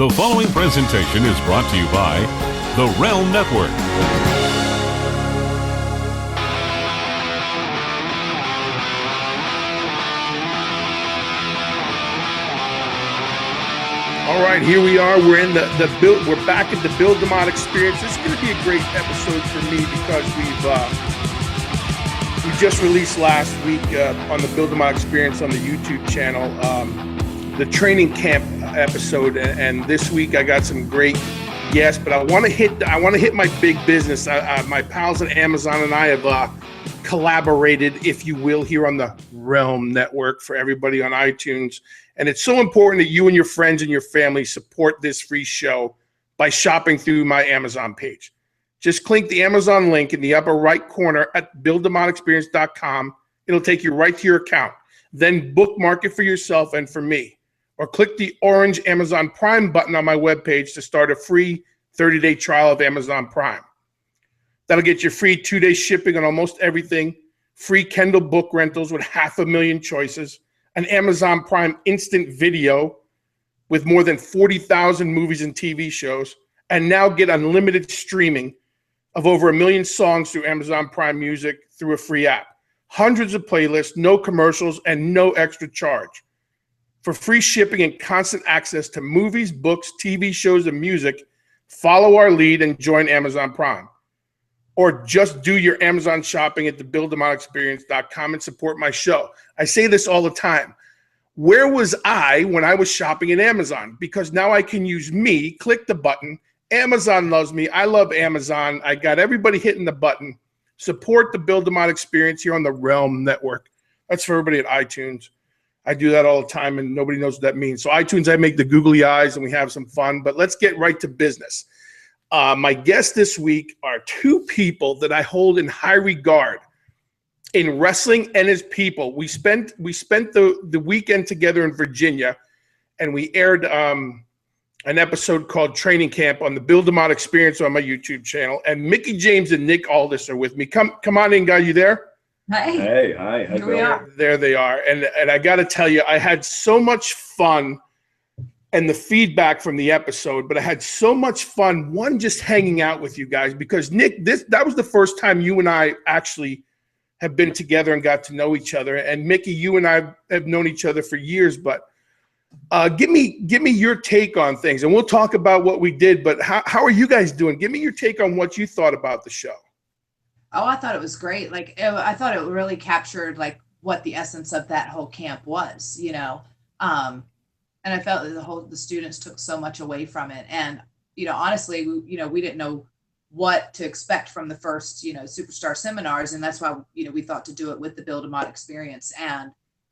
The following presentation is brought to you by the Realm Network. All right, here we are. We're in we're back at the Bill DeMott Experience. This is going to be a great episode for me because we just released last week on the Bill DeMott Experience on the YouTube channel the training camp episode, and this week I got some great guests. But I want to hit my big business. My pals at Amazon and I have collaborated, if you will, here on the Realm Network for everybody on iTunes. And it's so important that you and your friends and your family support this free show by shopping through my Amazon page. Just click the Amazon link in the upper right corner at BillDeMottExperience.com. It'll take you right to your account. Then bookmark it for yourself and for me. Or click the orange Amazon Prime button on my webpage to start a free 30-day trial of Amazon Prime. That'll get you free 2-day shipping on almost everything, free Kindle book rentals with 500,000 choices, an Amazon Prime instant video with more than 40,000 movies and TV shows, and now get unlimited streaming of over 1 million songs through Amazon Prime Music through a free app. Hundreds of playlists, no commercials, and no extra charge. For free shipping and constant access to movies, books, TV shows, and music, follow our lead and join Amazon Prime. Or just do your Amazon shopping at the BillDeMottExperience.com and support my show. I say this all the time. Where was I when I was shopping at Amazon? Because now I can use me, click the button. Amazon loves me. I love Amazon. I got everybody hitting the button. Support the Bill DeMott Experience here on the Realm Network. That's for everybody at iTunes. I do that all the time, and nobody knows what that means. So iTunes, I make the googly eyes, and we have some fun. But let's get right to business. My guests this week are two people that I hold in high regard in wrestling and as people. We spent the weekend together in Virginia, and we aired an episode called Training Camp on the Bill DeMott Experience on my YouTube channel. And Mickie James and Nick Aldis are with me. Come on in, guys. You there? Hi. Hey, hi. Here we are. There they are. And I got to tell you, I had so much fun. And the feedback from the episode, but I had so much fun, one, just hanging out with you guys, because Nick, that was the first time you and I actually have been together and got to know each other. And Mickie, you and I have known each other for years, but give me your take on things, and we'll talk about what we did, but how are you guys doing? Give me your take on what you thought about the show. Oh, I thought it was great. I thought it really captured what the essence of that whole camp was, and I felt that the students took so much away from it. And, honestly, we didn't know what to expect from the first, superstar seminars. And that's why, we thought to do it with the Bill DeMott Experience. And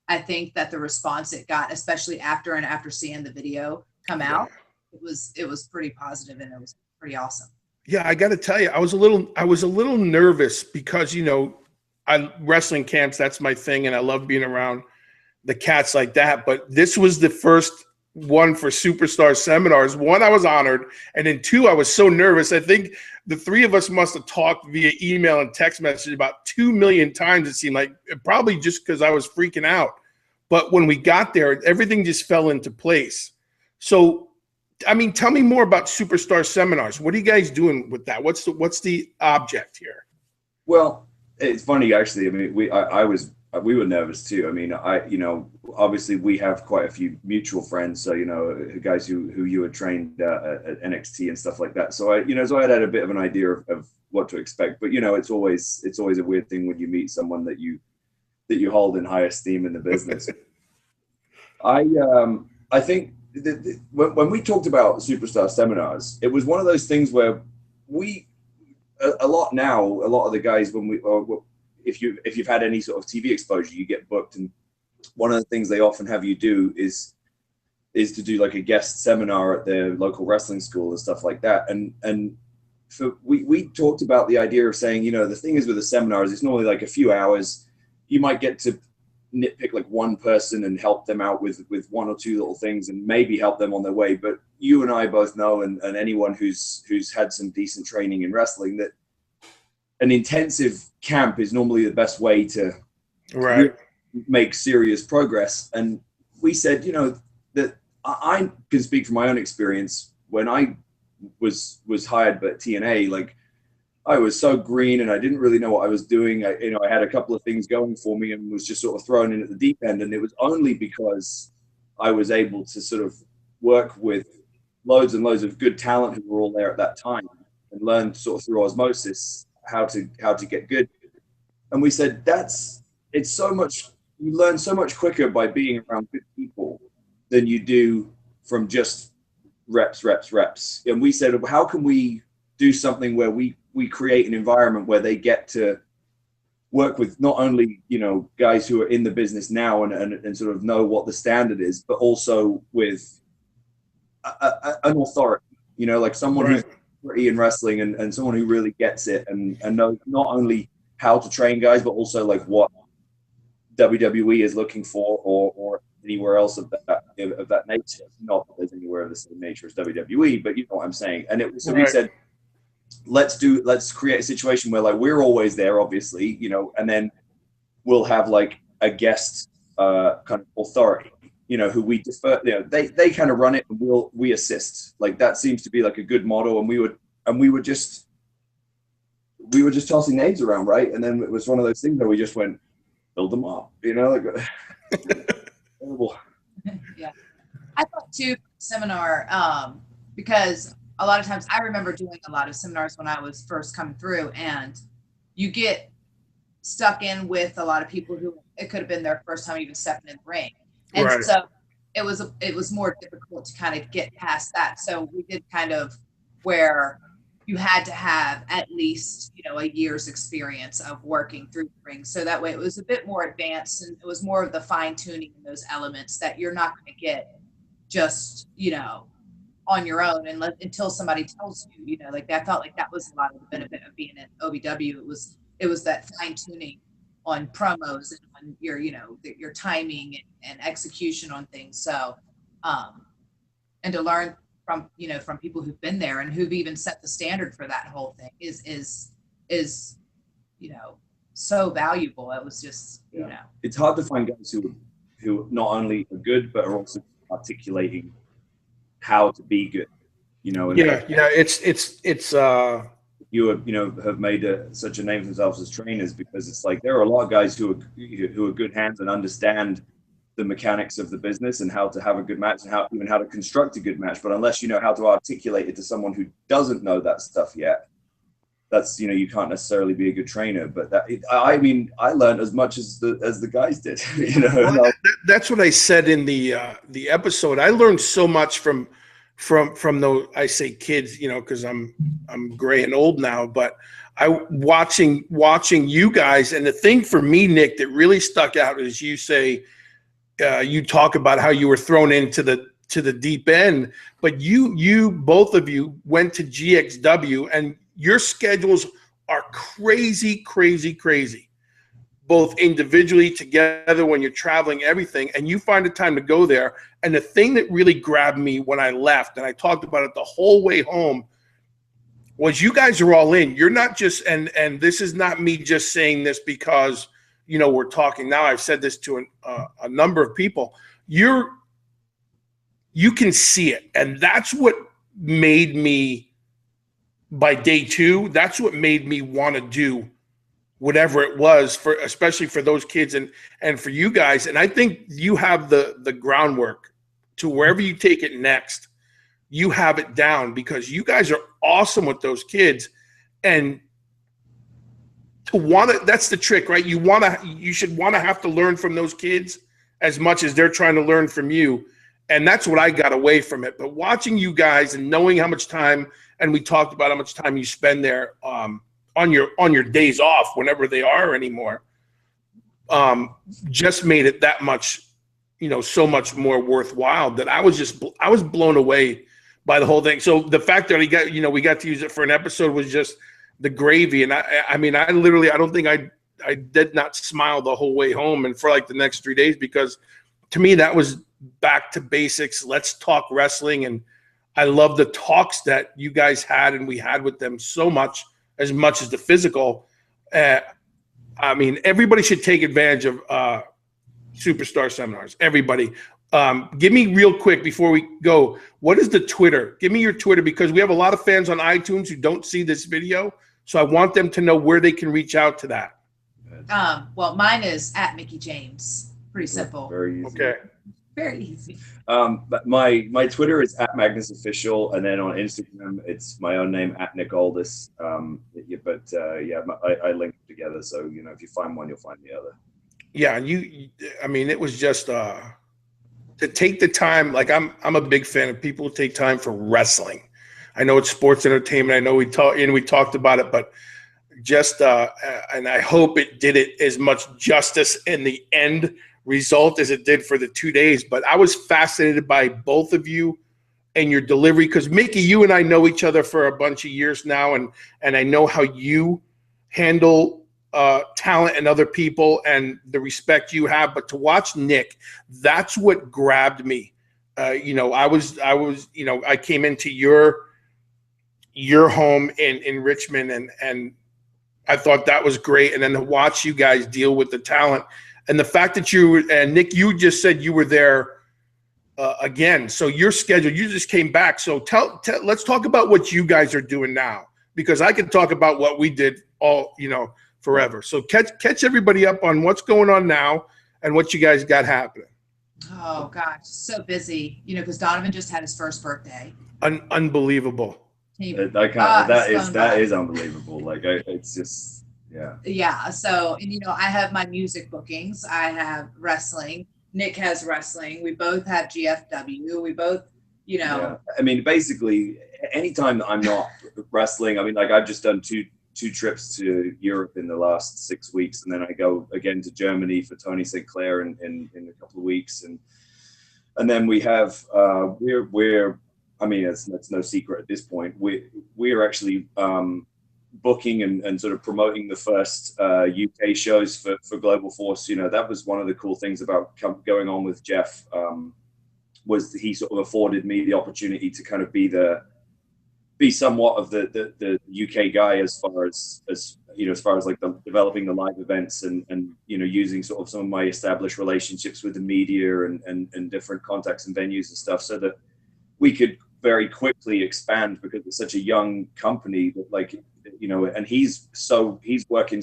I think that the response it got, especially after seeing the video come out, it was pretty positive, and it was pretty awesome. Yeah, I got to tell you, I was a little nervous because, wrestling camps, that's my thing. And I love being around the cats like that, but this was the first one for superstar seminars. One, I was honored, and then two, I was so nervous. I think the three of us must have talked via email and text message about 2 million times. It seemed like, probably just because I was freaking out. But when we got there, everything just fell into place. So, tell me more about superstar seminars. What are you guys doing with that? What's the object here? Well, it's funny actually. We were nervous too. Obviously we have quite a few mutual friends. So, guys who you had trained at NXT and stuff like that. So I had a bit of an idea of what to expect. But it's always a weird thing when you meet someone that you hold in high esteem in the business. I think when we talked about superstar seminars, it was one of those things where a lot of the guys if you've had any sort of TV exposure, you get booked, and one of the things they often have you do is to do like a guest seminar at their local wrestling school and stuff like that. And so we talked about the idea of saying, the thing is with the seminars, it's normally like a few hours. You might get to nitpick like one person and help them out with one or two little things and maybe help them on their way. But you and I both know, and anyone who's had some decent training in wrestling, that an intensive camp is normally the best way to make serious progress. And we said, that I can speak from my own experience. When I was hired by TNA, like I was so green and I didn't really know what I was doing. I had a couple of things going for me and was just sort of thrown in at the deep end. And it was only because I was able to sort of work with loads and loads of good talent who were all there at that time and learn sort of through osmosis how to get good. And we said, it's so much, you learn so much quicker by being around good people than you do from just reps. And we said, how can we do something where we create an environment where they get to work with not only, guys who are in the business now and sort of know what the standard is, but also with an authority, like someone who's in wrestling and someone who really gets it and knows not only how to train guys, but also like what WWE is looking for or anywhere else of that nature. Not that there's anywhere of the same nature as WWE, but you know what I'm saying. And we said, let's create a situation where like we're always there, obviously, and then we'll have like a guest kind of authority, who we defer, they kind of run it and we assist. Like that seems to be like a good model. And we were just tossing names around, right? And then it was one of those things where we just went, build them up, horrible. Yeah. I thought too, seminar, because a lot of times I remember doing a lot of seminars when I was first coming through, and you get stuck in with a lot of people who it could have been their first time even stepping in the ring. And so it was more difficult to kind of get past that. So we did kind of where you had to have at least, a year's experience of working through the ring. So that way it was a bit more advanced and it was more of the fine tuning in those elements that you're not going to get just, on your own until somebody tells you, like I felt like that was a lot of the benefit of being in OVW. It was that fine tuning on promos and on your timing and execution on things. So, and to learn from people who've been there and who've even set the standard for that whole thing is so valuable. It was just, It's hard to find guys who not only are good, but are also articulating how to be good, it's you have made such a name for themselves as trainers, because it's like there are a lot of guys who are good hands and understand the mechanics of the business and how to have a good match and how to construct a good match. But unless you know how to articulate it to someone who doesn't know that stuff yet, that's you can't necessarily be a good trainer. But I learned as much as the guys did. Well, that's what I said in the episode. I learned so much from those, I say kids, because I'm gray and old now, but watching you guys. And the thing for me, Nick, that really stuck out is you say you talk about how you were thrown into the deep end, but you both of you went to GXW and your schedules are crazy, both individually, together, when you're traveling, everything, and you find the time to go there. And the thing that really grabbed me when I left, and I talked about it the whole way home, was you guys are all in. You're not just, and this is not me just saying this because, we're talking now. I've said this to a number of people. You can see it. And that's what made me, by day 2, that's what made me want to do whatever it was, especially for those kids and for you guys. And I think you have the groundwork to wherever you take it next, you have it down, because you guys are awesome with those kids. And that's the trick, right? You should want to have to learn from those kids as much as they're trying to learn from you. And that's what I got away from it. But watching you guys and knowing how much time, and we talked about how much time you spend there, on your days off, whenever they are anymore, just made it that much, so much more worthwhile, that I was blown away by the whole thing. So the fact that we got to use it for an episode was just the gravy. And I don't think I did not smile the whole way home and for like the next 3 days, because to me that was back to basics. Let's talk wrestling. And I love the talks that you guys had and we had with them so much as the physical. Everybody should take advantage of superstar seminars. Everybody. Give me real quick before we go, what is the Twitter? Give me your Twitter, because we have a lot of fans on iTunes who don't see this video. So I want them to know where they can reach out to that. Well, mine is at Mickie James. Pretty simple. Very easy. Okay. Very easy. But my Twitter is at Magnus Official, and then on Instagram it's my own name at Nick Aldis. I link them together, so you know, if you find one, you'll find the other. Yeah, I mean, it was just to take the time. Like I'm a big fan of people who take time for wrestling. I know it's sports entertainment. I know we talked about it, but just and I hope it did it as much justice in the end result as it did for the 2 days. But I was fascinated by both of you and your delivery, because Mickie, you and I know each other for a bunch of years now, and I know how you handle talent and other people and the respect you have. But to watch Nick, that's what grabbed me. I came into your home in Richmond, and I thought that was great. And then to watch you guys deal with the talent, and the fact that and Nick, you just said you were there again. So your schedule, you just came back. So let's talk about what you guys are doing now, because I could talk about what we did all, forever. So catch everybody up on what's going on now and what you guys got happening. Oh gosh, so busy, because Donovan just had his first birthday. Unbelievable. That is unbelievable. Like it's just, yeah. Yeah. So, and I have my music bookings. I have wrestling. Nick has wrestling. We both have GFW. We both, Yeah. I mean, basically, anytime that I'm not wrestling, I mean, like I've just done two trips to Europe in the last 6 weeks, and then I go again to Germany for Tony St. Clair in a couple of weeks, and then we have we're I mean, it's no secret at this point. We're actually booking and sort of promoting the first UK shows for Global Force. That was one of the cool things about going on with Jeff, was that he sort of afforded me the opportunity to kind of be somewhat of the UK guy as far as like developing the live events and using sort of some of my established relationships with the media and different contacts and venues and stuff, so that we could very quickly expand, because it's such a young company that, like, and he's working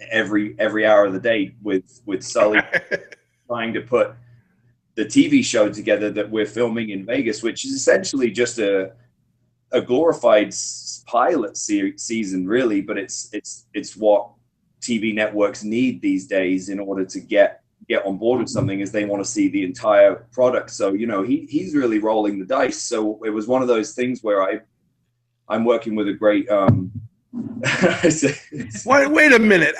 every hour of the day with Sully trying to put the TV show together that we're filming in Vegas, which is essentially just a glorified pilot season, really, but it's what TV networks need these days in order to get on board with something, is they want to see the entire product. So he's really rolling the dice. So it was one of those things where I'm working with a great wait a minute,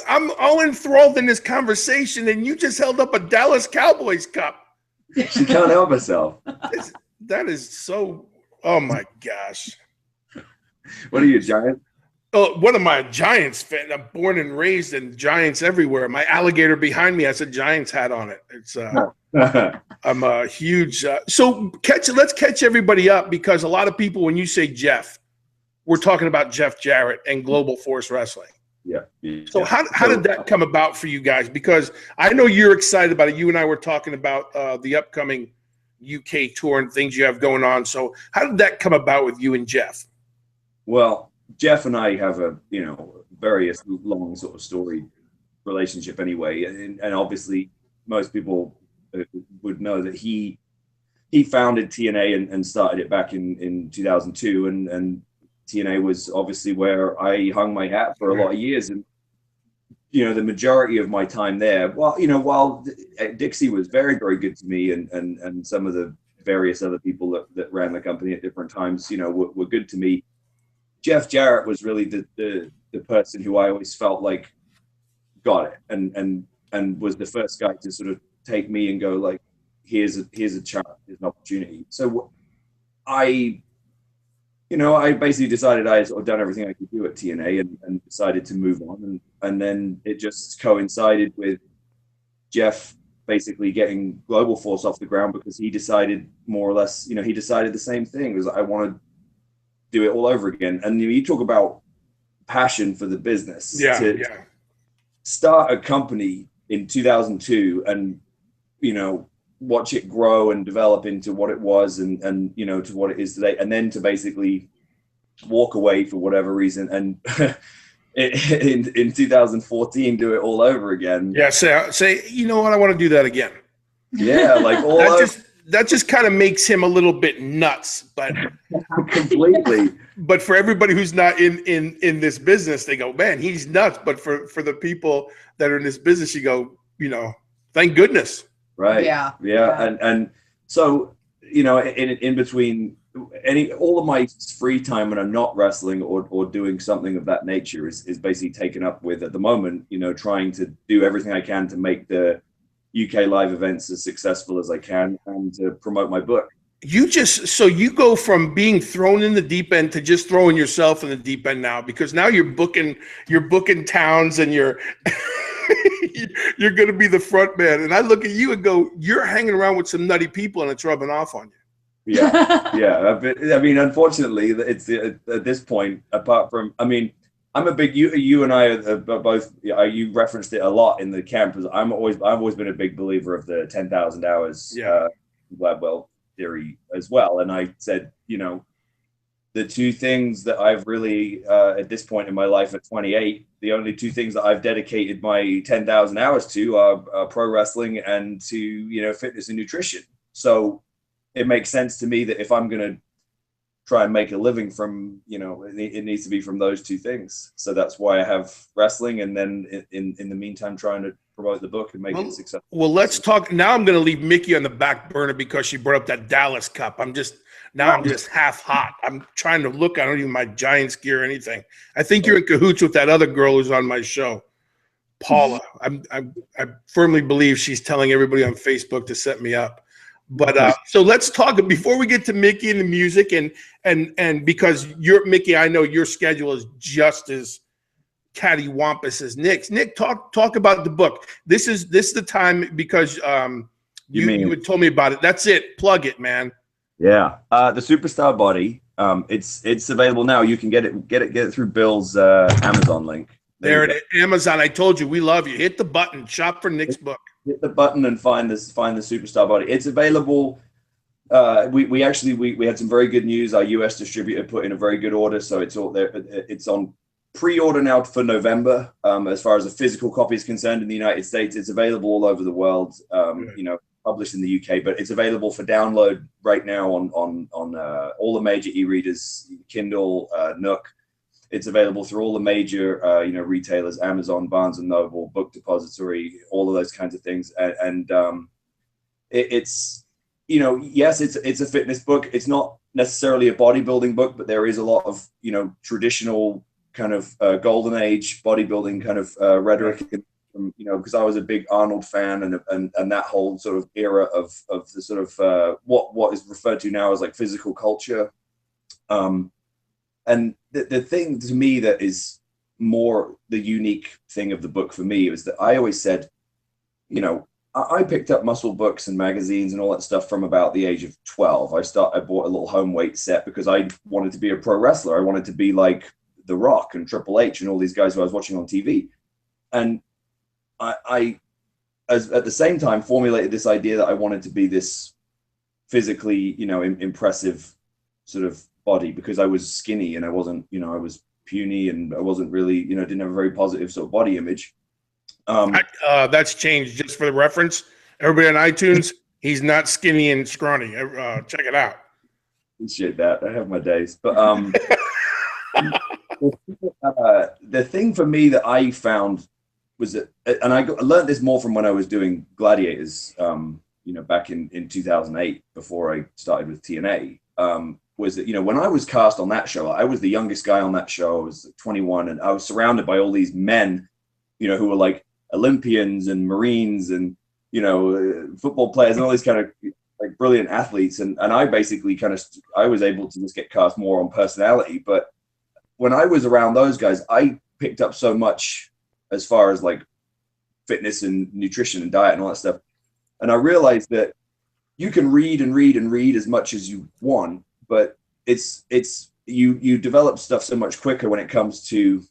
I'm all enthralled in this conversation, and you just held up a Dallas Cowboys cup. She can't help herself. That is so. Oh my gosh. What are you, Giant? Oh, what am I, a Giants fan? I'm born and raised in Giants everywhere. My alligator behind me has a Giants hat on it. It's I'm a huge so let's catch everybody up, because a lot of people, when you say Jeff, we're talking about Jeff Jarrett and Global Force Wrestling. Yeah. So how did that come about for you guys? Because I know you're excited about it. You and I were talking about the upcoming UK tour and things you have going on. So how did that come about with you and Jeff? Well, Jeff and I have a very long sort of storied relationship anyway, and obviously most people would know that he founded TNA and started it back in 2002, and TNA was obviously where I hung my hat for a lot of years, and the majority of my time there, while Dixie was very, very good to me, and some of the various other people that ran the company at different times, were good to me, Jeff Jarrett was really the person who I always felt like got it and was the first guy to sort of take me and go, like, here's a chance, here's an opportunity. So I basically decided I had sort of done everything I could do at TNA and decided to move on. And then it just coincided with Jeff basically getting Global Force off the ground, because he decided more or less, he decided the same thing. It was, I want to do it all over again. And you talk about passion for the business. Start a company in 2002 and, watch it grow and develop into what it was and you know, to what it is today, and then to basically walk away for whatever reason and in 2014 do it all over again. Yeah, say you know what, I want to do that again. Yeah, like all that just kind of makes him a little bit nuts, but completely. But for everybody who's not in this business, they go, man, he's nuts. But for the people that are in this business, you go, you know, thank goodness. Right. Yeah. And so, you know, in between all of my free time when I'm not wrestling or doing something of that nature is basically taken up with, at the moment, you know, trying to do everything I can to make the UK live events as successful as I can and to promote my book. So you go from being thrown in the deep end to just throwing yourself in the deep end now, because now you're booking towns and you're going to be the front man. And I look at you and go, you're hanging around with some nutty people and it's rubbing off on you. Yeah. I mean, unfortunately, it's at this point, apart from, I mean, I'm a big, you and I are both, you referenced it a lot in the camp. I've always been a big believer of the 10,000 hours Gladwell theory as well. And I said, you know, the two things that I've really, at this point in my life at 28, the only two things that I've dedicated my 10,000 hours to are pro wrestling and to, you know, fitness and nutrition. So it makes sense to me that if I'm going to try and make a living from, you know, it needs to be from those two things. So that's why I have wrestling, and then in the meantime trying to promote the book and make it successful. Well, let's talk now. I'm going to leave Mickie on the back burner because she brought up that Dallas Cup. I'm just half hot. I'm trying to look. I don't even my Giants gear or anything. I think you're in cahoots with that other girl who's on my show, Paula. I firmly believe she's telling everybody on Facebook to set me up. But so let's talk before we get to Mickie and the music and because Mickie, I know your schedule is just as cattywampus as Nick's. Nick, talk about the book. This is the time because you had told me about it. That's it. Plug it, man. Yeah, the Superstar Body. It's available now. You can get it through Bill's Amazon link. There it is. Amazon. I told you we love you. Hit the button. Shop for Nick's book. Hit the button and find the Superstar Body. It's available. We had some very good news. Our US distributor put in a very good order, so it's all there. It's on pre-order now for November. As far as a physical copy is concerned in the United States, it's available all over the world. You know, published in the UK, but it's available for download right now on all the major e-readers, Kindle, Nook. It's available through all the major, retailers, Amazon, Barnes & Noble, Book Depository, all of those kinds of things. And it's, you know, yes, it's a fitness book. It's not necessarily a bodybuilding book, but there is a lot of, you know, traditional kind of golden age bodybuilding kind of rhetoric, you know, because I was a big Arnold fan and that whole sort of era of the sort of what is referred to now as like physical culture. And the thing to me that is more the unique thing of the book for me is that I always said, you know, I picked up muscle books and magazines and all that stuff from about the age of 12. I bought a little home weight set because I wanted to be a pro wrestler. I wanted to be like The Rock and Triple H and all these guys who I was watching on TV. And I at the same time formulated this idea that I wanted to be this physically, you know, impressive sort of body because I was skinny and I wasn't, you know, I was puny and I wasn't really, you know, didn't have a very positive sort of body image. That's changed. Just for the reference, everybody on iTunes, he's not skinny and scrawny. Check it out. Appreciate that. I have my days, but the thing for me that I found was that, and I learned this more from when I was doing Gladiators, you know, back in 2008 before I started with TNA. Was that, you know, when I was cast on that show, I was the youngest guy on that show. I was 21 and I was surrounded by all these men, you know, who were like Olympians and Marines and, you know, football players and all these kind of like brilliant athletes. And I basically I was able to just get cast more on personality. But when I was around those guys, I picked up so much as far as like fitness and nutrition and diet and all that stuff. And I realized that you can read and read and read as much as you want, but you develop stuff so much quicker when it comes to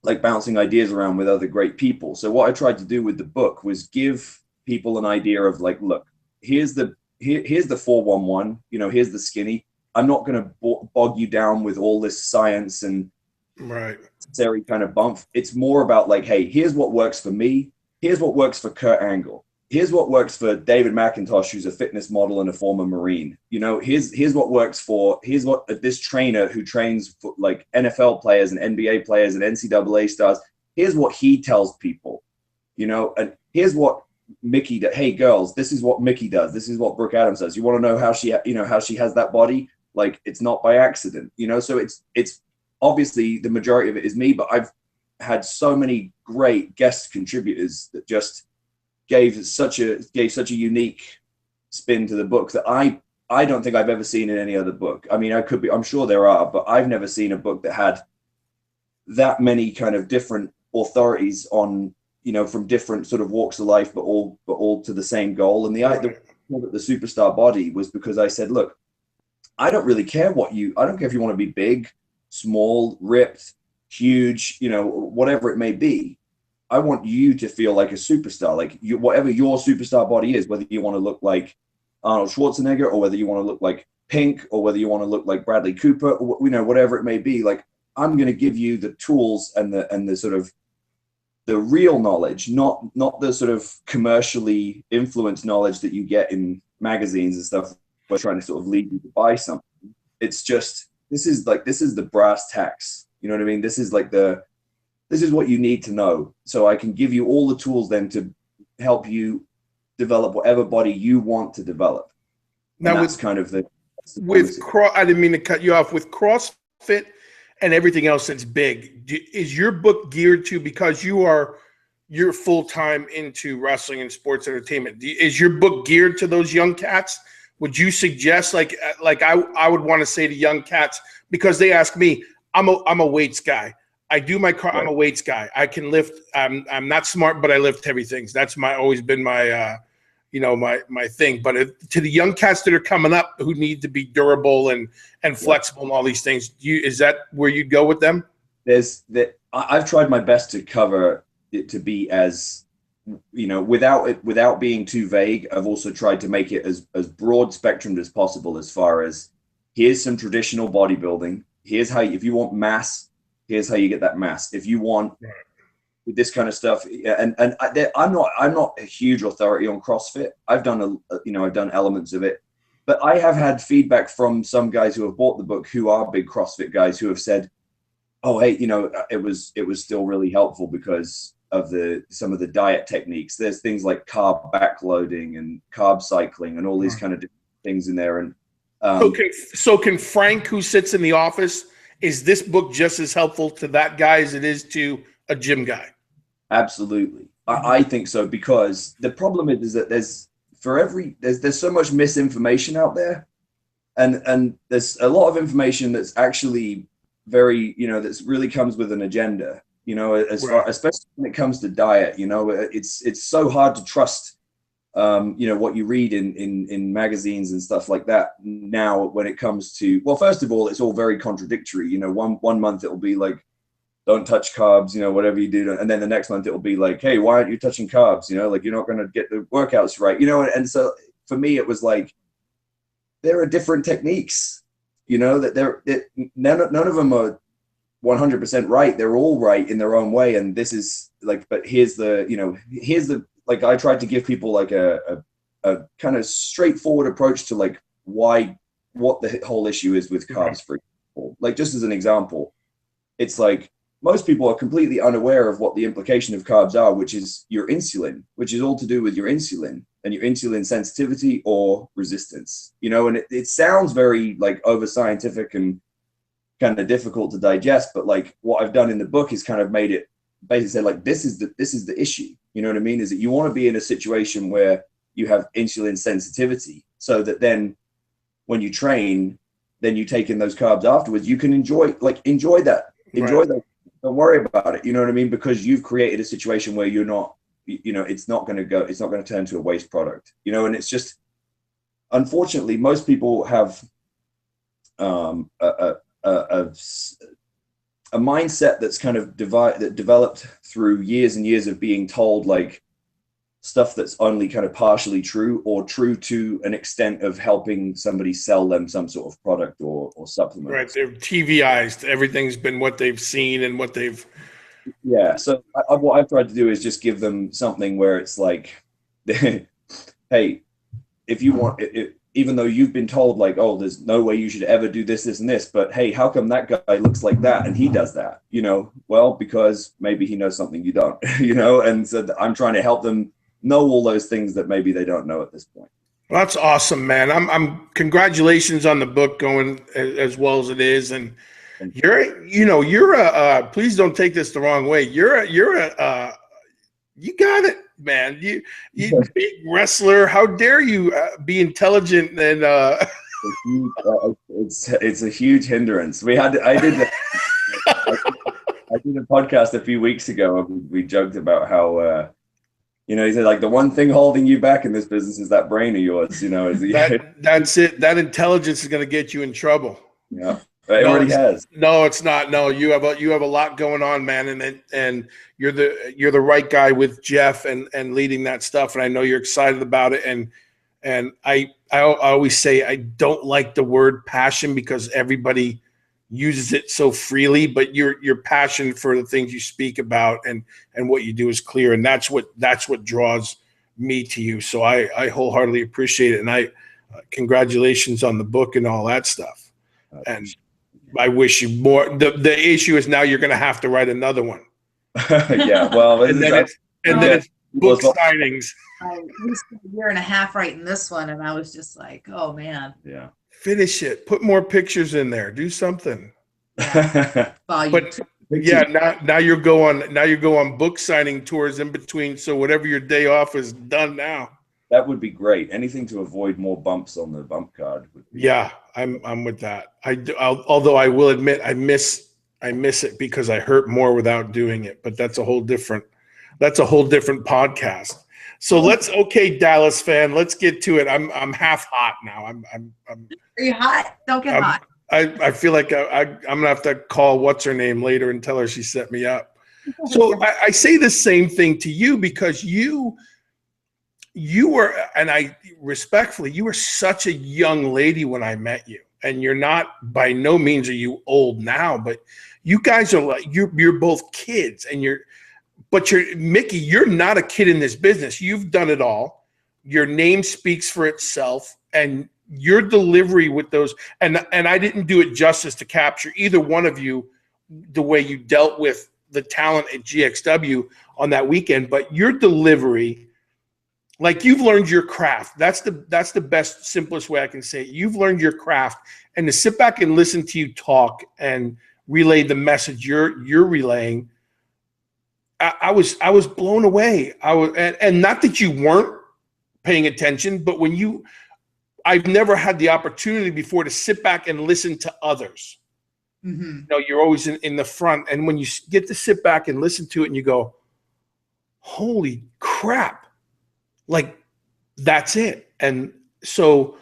like bouncing ideas around with other great people. So what I tried to do with the book was give people an idea of like, look, here's the 411, you know, here's the skinny. I'm not going to bog you down with all this science and necessary kind of bump. It's more about like, hey, here's what works for me. Here's what works for Kurt Angle. Here's what works for David McIntosh, who's a fitness model and a former Marine. You know, here's what works for, here's what this trainer who trains for like NFL players and NBA players and NCAA stars. Here's what he tells people, you know, and here's what Mickie does. Hey girls, this is what Mickie does. This is what Brooke Adams does. You want to know how she, you know, how she has that body? Like, it's not by accident, you know? So it's obviously the majority of it is me, but I've had so many great guest contributors that just gave such a unique spin to the book that I don't think I've ever seen in any other book. I mean, I'm sure there are, but I've never seen a book that had that many kind of different authorities on, you know, from different sort of walks of life, but all to the same goal. And the superstar body was because I said, look, I don't really care I don't care if you want to be big, small, ripped, huge, you know, whatever it may be. I want you to feel like a superstar, like whatever your superstar body is, whether you want to look like Arnold Schwarzenegger or whether you want to look like Pink or whether you want to look like Bradley Cooper, or, you know, whatever it may be. Like, I'm going to give you the tools and the sort of the real knowledge, not the sort of commercially influenced knowledge that you get in magazines and stuff. We're trying to sort of lead you to buy something. It's just, this is the brass tacks. You know what I mean? This is what you need to know. So I can give you all the tools then to help you develop whatever body you want to develop. Now, that's kind of I didn't mean to cut you off. With CrossFit and everything else that's big, is your book geared to, because you're full-time into wrestling and sports entertainment, is your book geared to those young cats? Would you suggest, like I would want to say to young cats, because they ask me, I'm a weights guy. I do my car. I'm a weights guy. I can lift. I'm not smart, but I lift heavy things. That's always been my, my thing. But to the young cats that are coming up who need to be durable and flexible and all these things, is that where you'd go with them? I've tried my best to cover it to be as, you know, without being too vague. I've also tried to make it as broad spectrum as possible, as far as, here's some traditional bodybuilding. Here's how, if you want mass, here's how you get that mass. If you want this kind of stuff, and I'm not a huge authority on CrossFit. I've done I've done elements of it, but I have had feedback from some guys who have bought the book who are big CrossFit guys who have said, oh, hey, you know, it was still really helpful because of some of the diet techniques. There's things like carb backloading and carb cycling and all these kind of different things in there. And so can Frank, who sits in the office, is this book just as helpful to that guy as it is to a gym guy? Absolutely. I think so, because the problem is that there's so much misinformation out there, and there's a lot of information that's actually very, you know, that's really comes with an agenda, you know, especially when it comes to diet. You know, it's so hard to trust you know, what you read in magazines and stuff like that now when it comes to, well, first of all, it's all very contradictory. You know, one month it will be like, don't touch carbs, you know, whatever you do. And then the next month it will be like, hey, why aren't you touching carbs? You know, like, you're not going to get the workouts right, you know? And so for me, it was like, there are different techniques, you know, that none of them are 100% right. They're all right in their own way. And this is like, but here's the, like, I tried to give people like a kind of straightforward approach to like what the whole issue is with carbs, for example. Like, just as an example, it's like most people are completely unaware of what the implication of carbs are, which is your insulin, which is all to do with your insulin and your insulin sensitivity or resistance, you know. And it sounds very like over scientific and kind of difficult to digest, but like what I've done in the book is kind of made it basically say, like, this is the issue. You know what I mean? Is that you want to be in a situation where you have insulin sensitivity, so that then when you train, then you take in those carbs afterwards, you can enjoy that. Don't worry about it. You know what I mean? Because you've created a situation where you're not, you know, it's not going to turn to a waste product, you know. And it's just, unfortunately, most people have a mindset that's kind of developed through years and years of being told, like, stuff that's only kind of partially true or true to an extent of helping somebody sell them some sort of product or supplement. Right. They're TVized. Everything's been what they've seen and what they've. Yeah. So what I've tried to do is just give them something where it's like, hey, if you want, even though you've been told like, oh, there's no way you should ever do this, this, and this, but hey, how come that guy looks like that and he does that? Well, because maybe he knows something you don't, and so I'm trying to help them know all those things that maybe they don't know at this point. Well, that's awesome, man. I'm congratulations on the book going as well as it is. And you're a please don't take this the wrong way. You got it, man. You big wrestler. How dare you be intelligent and it's a huge hindrance. I did a podcast a few weeks ago and we joked about how he said like the one thing holding you back in this business is that brain of yours. That's it. That intelligence is going to get you in trouble. Yeah. It already has. No, it's not. No, you have a lot going on, man, and you're the right guy with Jeff and leading that stuff, and I know you're excited about it. And I always say I don't like the word passion because everybody uses it so freely, but your passion for the things you speak about and what you do is clear, and that's what draws me to you. So I wholeheartedly appreciate it, and congratulations on the book and all that stuff. And I wish you more. The issue is now you're going to have to write another one. Yeah, well, and then it's book signings. I wasted a year and a half writing this one, and I was just like, oh man. Yeah. Finish it. Put more pictures in there. Do something. Yeah. But yeah, now you go on book signing tours in between. So whatever your day off is done now. That would be great. Anything to avoid more bumps on the bump card would be. Yeah, I'm with that. Although I will admit I miss it because I hurt more without doing it. But that's a whole different podcast. So okay, Dallas fan, let's get to it. I'm half hot now. Are you hot? Don't get hot. I feel like I'm gonna have to call what's her name later and tell her she set me up. So I say the same thing to you because you were, and I respectfully, you were such a young lady when I met you, and you're not, by no means are you old now, but you guys are like, you're both kids, and Mickie, you're not a kid in this business. You've done it all. Your name speaks for itself, and your delivery with those, and I didn't do it justice to capture either one of you, the way you dealt with the talent at GXW on that weekend, but your delivery, like you've learned your craft. That's the best, simplest way I can say it. You've learned your craft, and to sit back and listen to you talk and relay the message you're relaying, I was blown away. And not that you weren't paying attention, but I've never had the opportunity before to sit back and listen to others. Mm-hmm. You're always in the front, and when you get to sit back and listen to it, and you go, "Holy crap!" Like, that's it. And so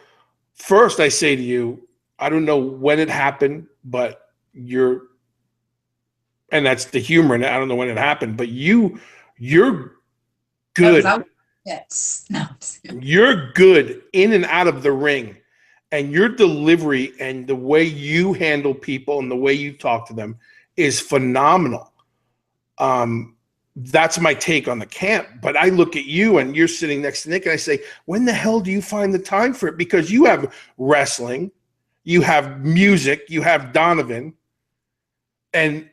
first I say to you, I don't know when it happened, but and that's the humor in it. I don't know when it happened, but you're good. Yes. No. You're good in and out of the ring, and your delivery and the way you handle people and the way you talk to them is phenomenal. That's my take on the camp. But I look at you and you're sitting next to Nick and I say, when the hell do you find the time for it? Because you have wrestling, you have music, you have Donovan. And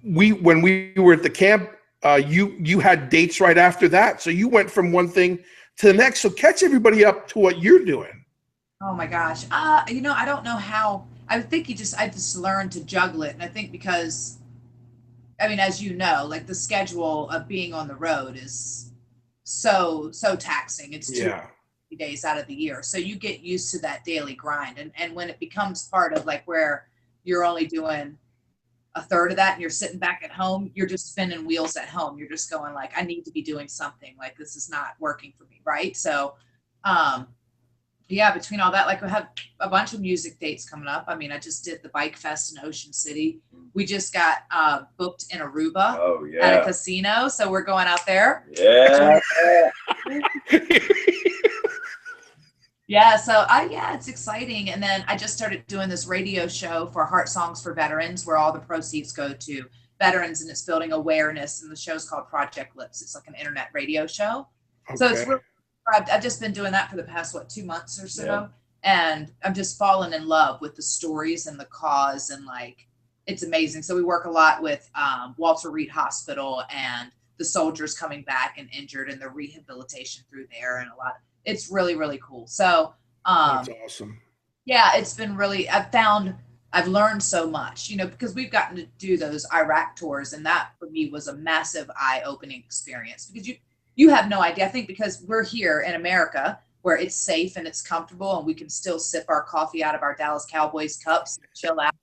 when we were at the camp, you had dates right after that. So you went from one thing to the next. So catch everybody up to what you're doing. Oh my gosh. I don't know how. I think I just learned to juggle it. And I think because, I mean, as you know, like the schedule of being on the road is so taxing. It's 2 days out of the year. So you get used to that daily grind. And when it becomes part of like where you're only doing a third of that and you're sitting back at home, you're just spinning wheels at home. You're just going like, I need to be doing something, like this is not working for me. Right. So, Yeah, between all that, like we have a bunch of music dates coming up. I mean, I just did the Bike Fest in Ocean City. We just got booked in Aruba at a casino, so we're going out there. Yeah. Yeah, so it's exciting. And then I just started doing this radio show for Heart Songs for Veterans, where all the proceeds go to veterans, and it's building awareness. And the show's called Project Lips. It's like an internet radio show. Okay. So it's really, I've just been doing that for the past 2 months or so. Yeah. And I'm just falling in love with the stories and the cause, and like, it's amazing. So we work a lot with Walter Reed Hospital and the soldiers coming back and injured, and the rehabilitation through there, and a lot. It's really, really cool. So that's awesome. Yeah, it's been really, I've learned so much, you know, because we've gotten to do those Iraq tours, and that for me was a massive eye-opening experience, because you have no idea. I think because we're here in America where it's safe and it's comfortable, and we can still sip our coffee out of our Dallas Cowboys cups and chill out,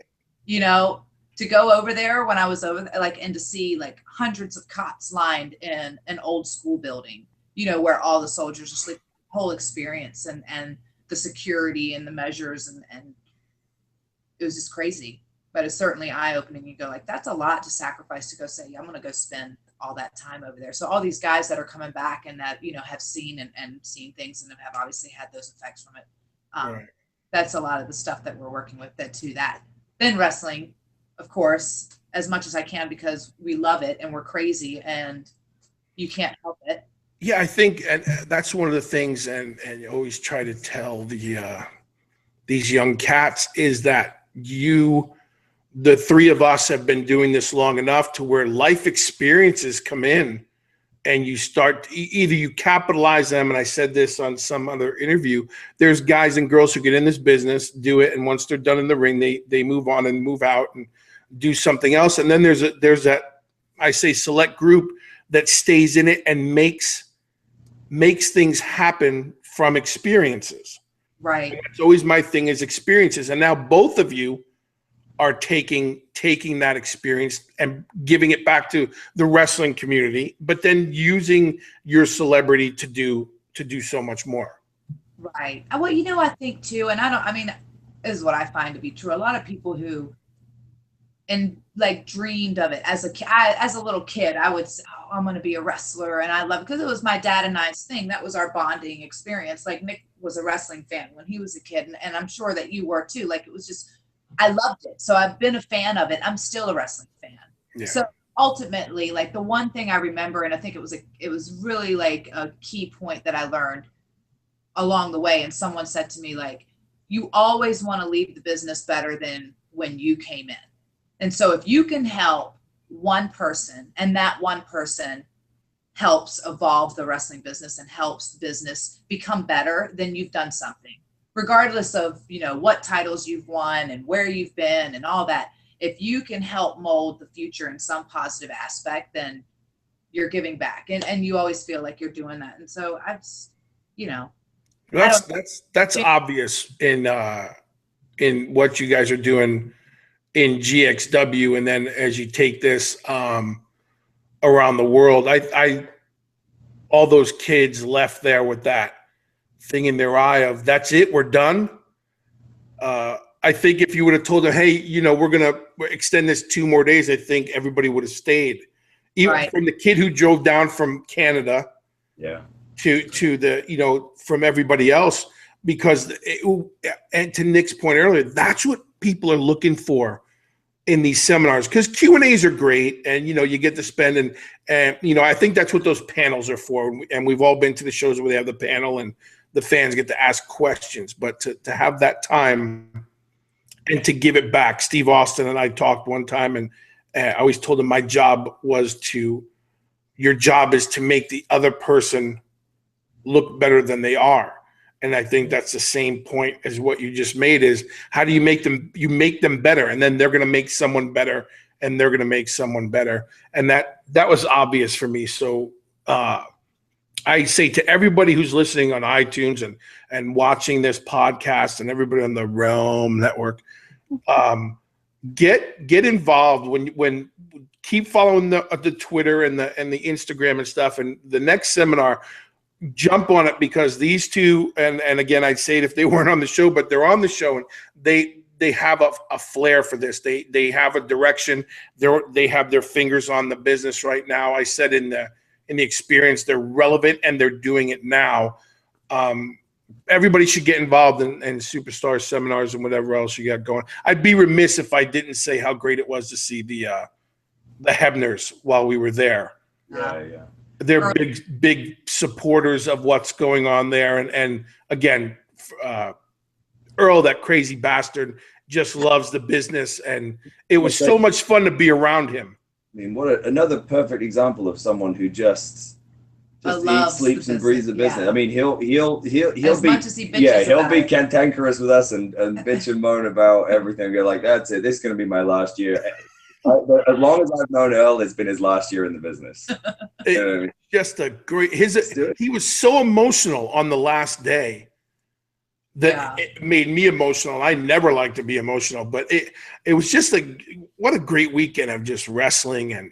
you know, to go over there when I was over there, like, and to see like hundreds of cots lined in an old school building, you know, where all the soldiers are sleeping. Whole experience and the security and the measures and it was just crazy, but it's certainly eye-opening. You go like, that's a lot to sacrifice to go say, yeah, I'm going to go spend all that time over there. So all these guys that are coming back and that, you know, have seen and seen things and have obviously had those effects from it. Right. That's a lot of the stuff that we're working with that. Then wrestling, of course, as much as I can, because we love it and we're crazy and you can't help it. Yeah, I think, and that's one of the things, and you always try to tell these young cats, is that the three of us have been doing this long enough to where life experiences come in, and you start, either you capitalize them, and I said this on some other interview, there's guys and girls who get in this business, do it, and once they're done in the ring, they move on and move out and do something else, and then there's that, I say, select group that stays in it and makes things happen from experiences. Right. And that's always my thing, is experiences. And now both of you are taking that experience and giving it back to the wrestling community, but then using your celebrity to do so much more. Right. Well, you know, I think too, and this is what I find to be true. A lot of people who dreamed of it as a little kid, I would say, oh, I'm going to be a wrestler. And I love it because it was my dad and I's thing. That was our bonding experience. Like, Nick was a wrestling fan when he was a kid. And I'm sure that you were too. Like, it was just, I loved it. So I've been a fan of it. I'm still a wrestling fan. Yeah. So ultimately, like, the one thing I remember, and I think it was really like a key point that I learned along the way. And someone said to me, like, you always want to leave the business better than when you came in. And so if you can help one person, and that one person helps evolve the wrestling business and helps the business become better, then you've done something, regardless of, you know, what titles you've won and where you've been and all that. If you can help mold the future in some positive aspect, then you're giving back. And you always feel like you're doing that. And so that's obvious in what you guys are doing in GXW, and then as you take this around the world, I all those kids left there with that thing in their eye of, that's it, we're done. I think if you would have told them, hey, you know, we're gonna extend this 2 more days, I think everybody would have stayed. Even right. From the kid who drove down from Canada, to the, you know, from everybody else, because and to Nick's point earlier, that's what people are looking for in these seminars, because Q&As are great, and you know, you get to spend, and you know, I think that's what those panels are for, and we've all been to the shows where they have the panel and the fans get to ask questions, but to have that time and to give it back. Steve Austin and I talked one time, and I always told him your job is to make the other person look better than they are. And I think that's the same point as what you just made, is how do you make them better, and then they're going to make someone better, and they're going to make someone better. And that was obvious for me. So I say to everybody who's listening on iTunes and watching this podcast, and everybody on the Realm Network, get involved when keep following the Twitter and the Instagram and stuff. And the next seminar, jump on it, because these two, and again, I'd say it if they weren't on the show, but they're on the show, and they have a flair for this. They have a direction. They have their fingers on the business right now. I said in the experience, they're relevant and they're doing it now. Everybody should get involved in Superstar seminars and whatever else you got going. I'd be remiss if I didn't say how great it was to see the Hebners while we were there. Yeah. They're big supporters of what's going on there. And again, Earl, that crazy bastard, just loves the business. And it was so much fun to be around him. I mean, another perfect example of someone who just eats, sleeps, and breathes the business. Yeah. I mean, he'll as be much as he bitches he'll be it. cantankerous with us and bitch and moan about everything. Go like, that's it. This is going to be my last year. But as long as I've known Earl, it's been his last year in the business. You know what I mean? Just a great. He was so emotional on the last day that it made me emotional. I never like to be emotional, but it was just what a great weekend of just wrestling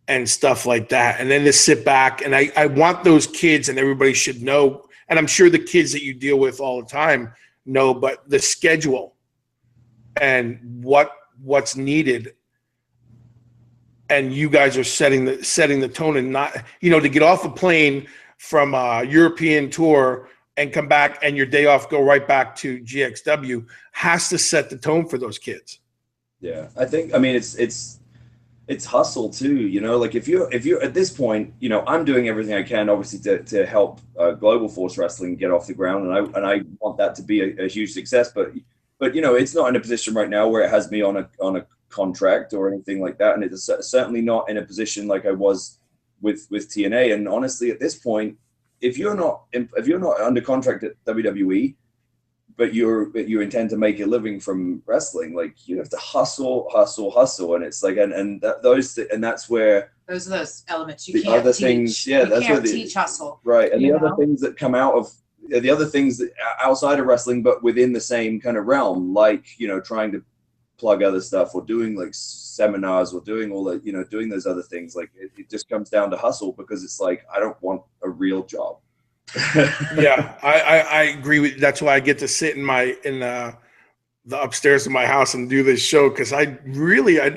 and stuff like that. And then to sit back, and I want those kids, and everybody should know, and I'm sure the kids that you deal with all the time know, but the schedule and what's needed, and you guys are setting the tone, and not, to get off a plane from a European tour and come back and your day off, go right back to GXW, has to set the tone for those kids. Yeah, I mean, it's hustle too, like if you're at this point, I'm doing everything I can, obviously, to help Global Force Wrestling get off the ground. And I want that to be a huge success, but it's not in a position right now where it has me on a contract or anything like that. And it's certainly not in a position like I was with TNA. And honestly, at this point, if you're not under contract at WWE, but you intend to make a living from wrestling, like, you have to hustle. And it's like, that's where those are those elements you the can't other teach. things. Yeah, you can't teach hustle. Right. And the other things that come out of the other things that outside of wrestling, but within the same kind of realm, like, trying to plug other stuff or doing like seminars or doing all the, doing those other things. Like it just comes down to hustle, because it's like, I don't want a real job. Yeah, I agree with you. That's why I get to sit in the upstairs of my house and do this show, because I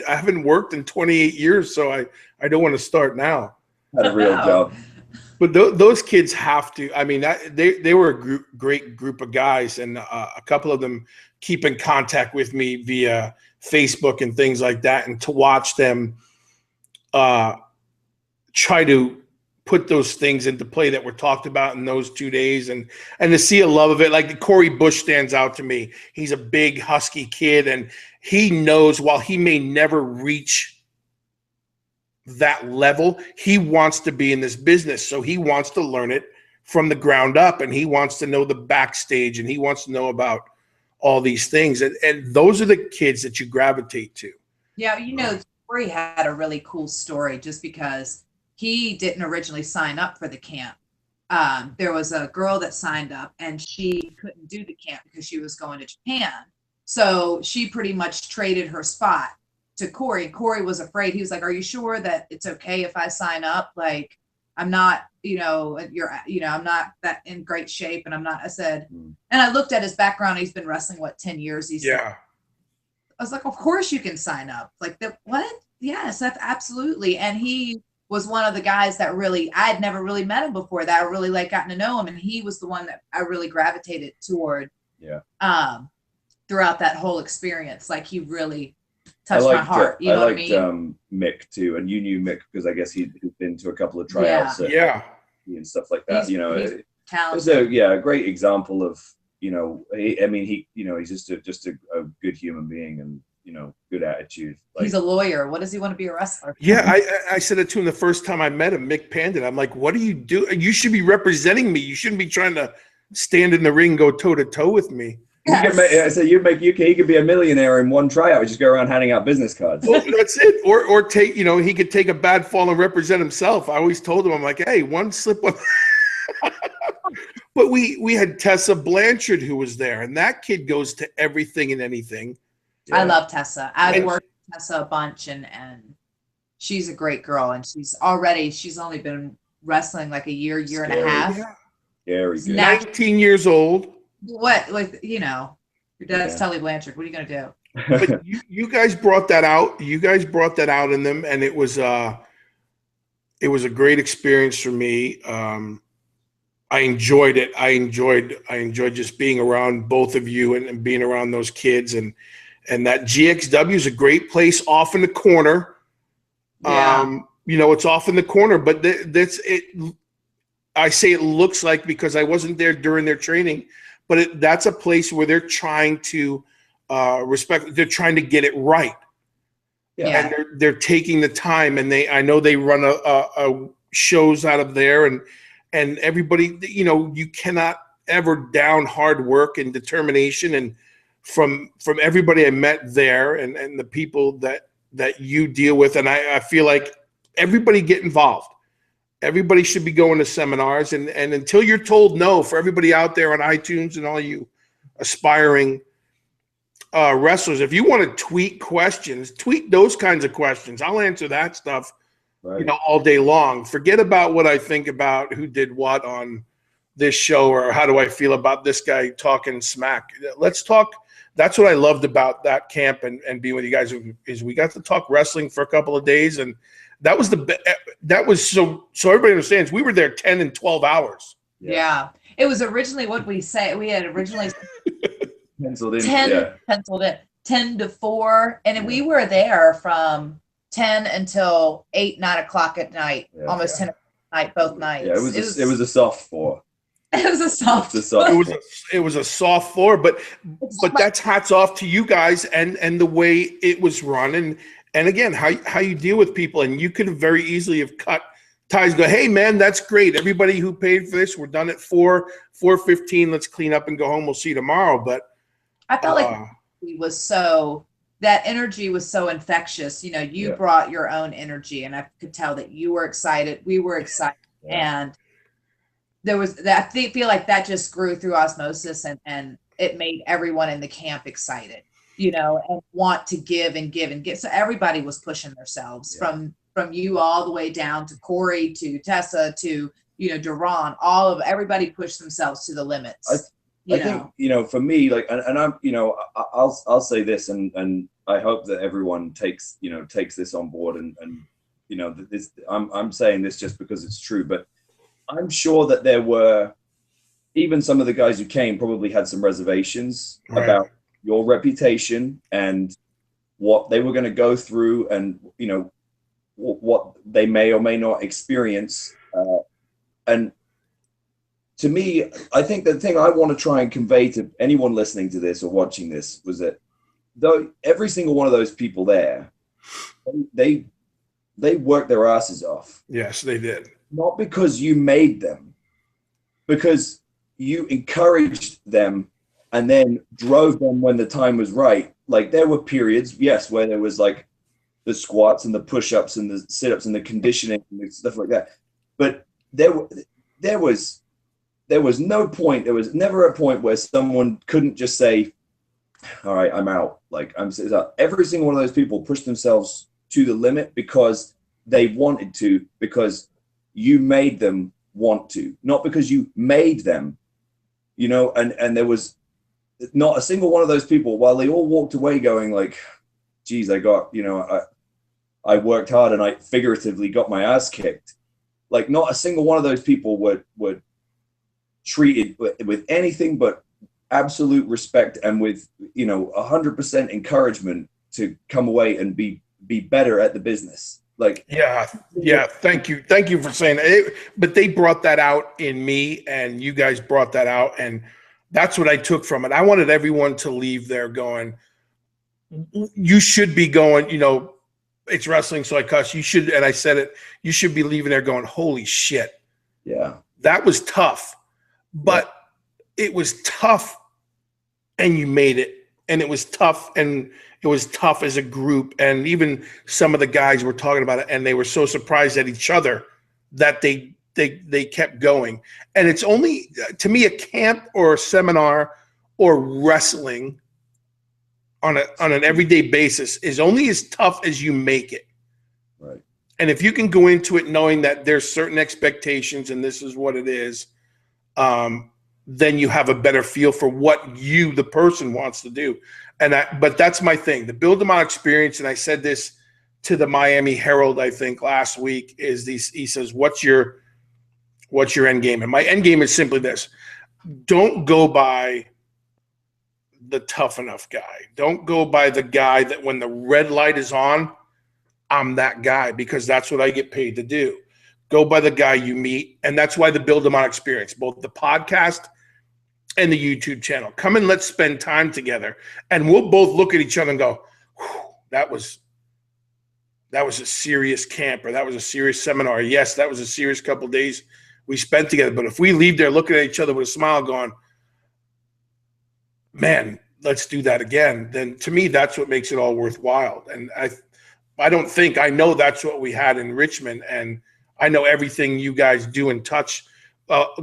haven't worked in 28 years, so I don't want to start now. Had a real job. But those kids have to. I mean, they were a great group of guys, and a couple of them keep in contact with me via Facebook and things like that. And to watch them try to put those things into play that were talked about in those 2 days, and to see a love of it. Like Corey Bush stands out to me. He's a big, husky kid, and he knows, while he may never reach that level, he wants to be in this business. So he wants to learn it from the ground up, and he wants to know the backstage, and he wants to know about all these things. And those are the kids that you gravitate to. Yeah, Corey had a really cool story, just because he didn't originally sign up for the camp. There was a girl that signed up, and she couldn't do the camp because she was going to Japan. So she pretty much traded her spot to Corey. Corey was afraid. He was like, "Are you sure that it's okay if I sign up? Like, I'm not, I'm not that in great shape." And I said, and I looked at his background. He's been wrestling, 10 years? I was like, of course you can sign up. Like, what? Yes, that's absolutely. And he was one of the guys that really, I had never really met him before, that I really gotten to know him. And he was the one that I really gravitated toward. Yeah. Throughout that whole experience. Like, he really touched my heart. You know what I mean? Mick too, and you knew Mick because I guess he'd been to a couple of tryouts, and stuff like that. He's talented. It's a great example of he's just a good human being, and good attitude. Like, he's a lawyer. What does he want to be a wrestler? Yeah, I said it to him the first time I met him. Mick panned it. I'm like, what do you do? You should be representing me. You shouldn't be trying to stand in the ring, go toe to toe with me. Yes. He could be a millionaire in one tryout. Just go around handing out business cards. Well, that's it. Or take, he could take a bad fall and represent himself. I always told him, I'm like, hey, one slip on. But we had Tessa Blanchard who was there, and that kid goes to everything and anything. Yeah. I love Tessa. I've worked with Tessa a bunch, and she's a great girl, and she's only been wrestling like a year and a half. Yeah. Very good. 19 years old. What, like, you know, your dad's Tully Blanchard. What are you going to do? But you guys brought that out. You guys brought that out in them, and it was a great experience for me. I enjoyed it. I enjoyed just being around both of you and being around those kids, and that GXW is a great place off in the corner. Yeah. You know, it's off in the corner, but that's it. I say it looks like because I wasn't there during their training, but that's a place where they're trying to they're trying to get it right. Yeah. And they're taking the time, and I know they run a shows out of there, and everybody, you know, you cannot ever down hard work and determination, and from everybody I met there and the people that you deal with, and I feel like everybody get involved. Everybody should be going to seminars, and until you're told no, for everybody out there on iTunes and all you aspiring wrestlers, if you want to tweet questions, tweet those kinds of questions. I'll answer that stuff, you know, all day long. Forget about what I think about who did what on this show, or how do I feel about this guy talking smack. Let's talk. That's what I loved about that camp and being with you guys, is we got to talk wrestling for a couple of days, and that was so everybody understands, we were there 10 and 12 hours. Yeah. It was originally what we had originally penciled in, 10 to 4, and we were there from 10 until 8, 9 o'clock at night, almost 10 at night, both nights. Yeah, it was a soft 4. It was a soft. It was a soft floor, but that's hats off to you guys and the way it was run, and again, how you deal with people. And you could have very easily have cut ties. Go, hey man, that's great. Everybody who paid for this, we're done at 4:15. Let's clean up and go home. We'll see you tomorrow. But I felt like that energy was so infectious. You know, you brought your own energy, and I could tell that you were excited. We were excited, and there was that. I feel like that just grew through osmosis, and it made everyone in the camp excited, you know, and want to give and give and give. So everybody was pushing themselves from you all the way down to Corey, to Tessa, to, you know, Duran. Everybody pushed themselves to the limits. I think, you know, for me, like, and I'm, you know, I'll say this, and I hope that everyone takes this on board, and you know, this, I'm saying this just because it's true, but I'm sure that there were, even some of the guys who came probably had some reservations about your reputation and what they were going to go through, and, you know, what they may or may not experience. And to me, I think the thing I want to try and convey to anyone listening to this or watching this was that though every single one of those people there, they worked their asses off. Yes, they did. Not because you made them, because you encouraged them and then drove them when the time was right. Like, there were periods, yes, where there was like the squats and the push-ups and the sit-ups and the conditioning and stuff like that. But there was no point, there was never a point where someone couldn't just say, all right, I'm out. Like, every single one of those people pushed themselves to the limit because they wanted to, because you made them want to, not because you made them, you know. And there was not a single one of those people, while they all walked away going like, geez, I worked hard and I figuratively got my ass kicked. Like, not a single one of those people were treated with anything but absolute respect, and with, you know, 100% encouragement to come away and be better at the business. Like, yeah. Thank you for saying that. But they brought that out in me, and you guys brought that out, and that's what I took from it. I wanted everyone to leave there going, you should be going, you know, it's wrestling, so I cuss. You should, and I said it, you should be leaving there going, holy shit. Yeah. That was tough. But it was tough, and you made it. And it was tough, and it was tough as a group. And even some of the guys were talking about it, and they were so surprised at each other that they kept going. And it's only, to me, a camp or a seminar or wrestling on an everyday basis is only as tough as you make it. Right. And if you can go into it knowing that there's certain expectations and this is what it is, then you have a better feel for what you, the person, wants to do. But that's my thing. The Bill DeMott Experience, and I said this to the Miami Herald, I think last week, is he says, what's your end game? And my end game is simply this: don't go by the tough enough guy. Don't go by the guy that when the red light is on, I'm that guy, because that's what I get paid to do. Go by the guy you meet. And that's why the Bill DeMott Experience, both the podcast and the YouTube channel. Come and let's spend time together. And we'll both look at each other and go, that was a serious camp, or that was a serious seminar. Yes, that was a serious couple of days we spent together. But if we leave there looking at each other with a smile going, man, let's do that again, then to me, that's what makes it all worthwhile. And I know that's what we had in Richmond. And I know everything you guys do and touch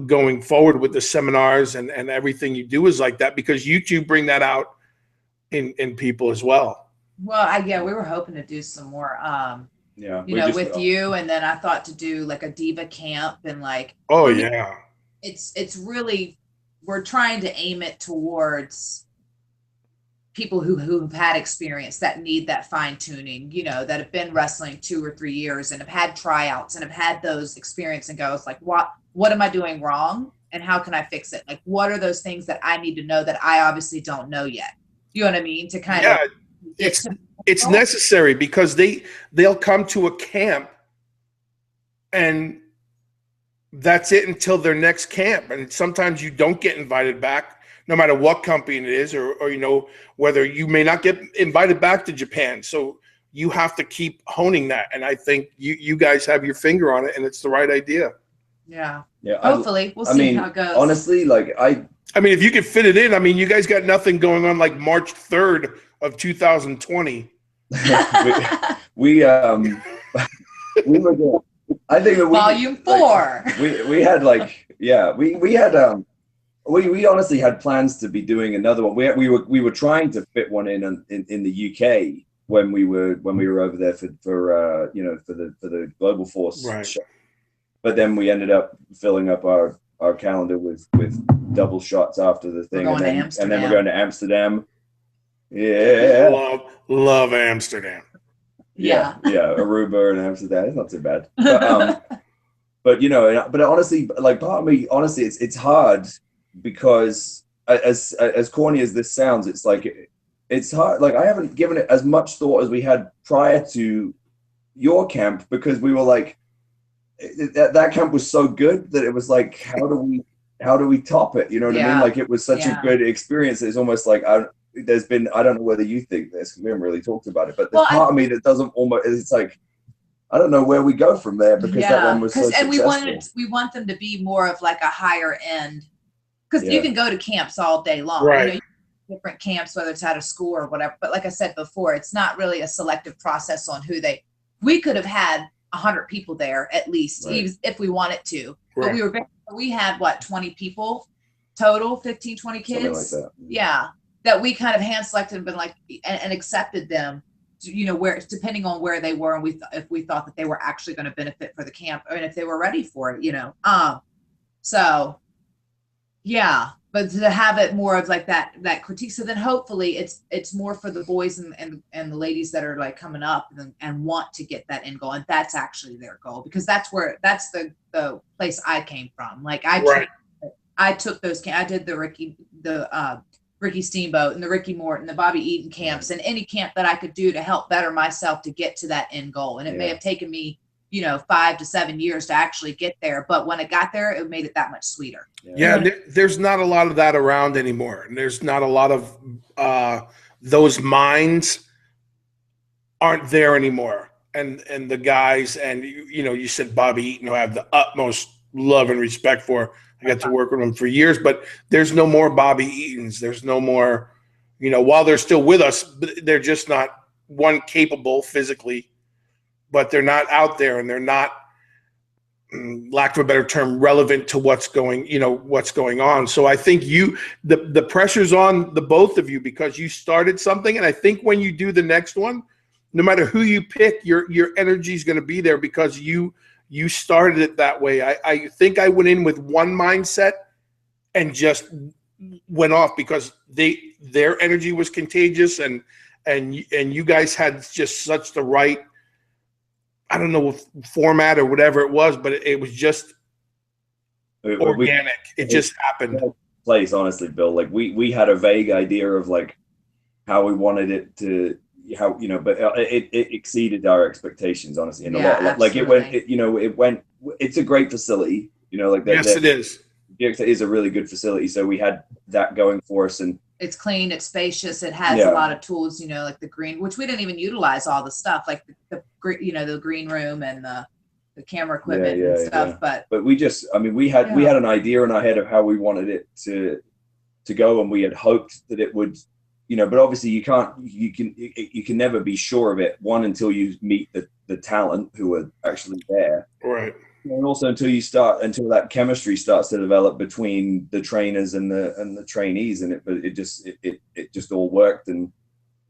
going forward with the seminars and everything you do is like that, because you two bring that out in people as well. Well, we were hoping to do some more, with you. And then I thought to do like a diva camp and like, oh yeah, it's really, we're trying to aim it towards people who've had experience, that need that fine tuning, that have been wrestling 2 or 3 years and have had tryouts and have had those experience and goes like, what am I doing wrong? And how can I fix it? Like, what are those things that I need to know that I obviously don't know yet? You know what I mean? To kind of, it's necessary, because they'll come to a camp and that's it until their next camp. And sometimes you don't get invited back, no matter what company it is, or whether you may not get invited back to Japan. So you have to keep honing that. And I think you guys have your finger on it, and it's the right idea. Yeah. Hopefully we'll see how it goes. Honestly, if you could fit it in, you guys got nothing going on like March 3rd of 2020. we were going, I think that Volume 4. We had we honestly had plans to be doing another one. We were trying to fit one in the UK when we were over there for the Global Force show. But then we ended up filling up our calendar with double shots after the thing, and then we're going to Amsterdam. Yeah, love Amsterdam. Yeah, Aruba and Amsterdam. It's not too bad. But honestly, like, part of me, honestly, it's hard, because as corny as this sounds, it's like it's hard. Like, I haven't given it as much thought as we had prior to your camp, because we were like, that camp was so good that it was like, how do we top it? You know what I mean? Like, it was such a good experience. It's almost like I don't know whether you think this, because we haven't really talked about it, but there's part of me that doesn't it's like, I don't know where we go from there, because that one was so successful. And we want them to be more of like a higher end, because you can go to camps all day long. Right. Different camps, whether it's out of school or whatever. But like I said before, it's not really a selective process on we could have had 100 people there at least, even if we wanted to. Right. But we had 20 people total, 15, 20 kids. Something like that. Yeah. That we kind of hand selected and been like, and accepted them, where, depending on where they were, and if we thought that they were actually going to benefit for the camp, and if they were ready for it, so yeah. But to have it more of like that critique, so then hopefully it's more for the boys and the ladies that are like coming up and want to get that end goal, and that's actually their goal, because that's the place I came from. Like, I took those I did the Ricky Steamboat and the Ricky Morton, the Bobby Eaton camps, and any camp that I could do to help better myself to get to that end goal. And it may have taken me, 5 to 7 years to actually get there, but when I got there, it made it that much sweeter. There's not a lot of that around anymore. And there's not a lot of those minds aren't there anymore. And the guys, and you said Bobby Eaton, who I have the utmost love and respect for. I got to work with him for years, but there's no more Bobby Eatons. There's no more, while they're still with us, they're just not capable physically, but they're not out there, and they're not, lack of a better term, relevant to what's going on. So I think the pressure's on the both of you, because you started something. And I think when you do the next one, no matter who you pick, your energy is going to be there because you started it that way. I think I went in with one mindset and just went off because their energy was contagious, and you guys had just such the right, I don't know, format or whatever it was, but it was just organic. It just happened. Place, honestly, Bill, like we had a vague idea of like how we wanted it to, how, you know, but it exceeded our expectations, honestly, in a lot. Like it went, it's a great facility, you know, like that. Yes, it is. It is a really good facility. So we had that going for us, and it's clean, it's spacious, it has a lot of tools, you know, like the green, which we didn't even utilize all the stuff, like the green room and the camera equipment and stuff. But we just, I mean, we had an idea in our head of how we wanted it to go, and we had hoped that it would, you know, but obviously you can never be sure of it, one, until you meet the talent who are actually there, right, and also until that chemistry starts to develop between the trainers and the trainees, and it just all worked, and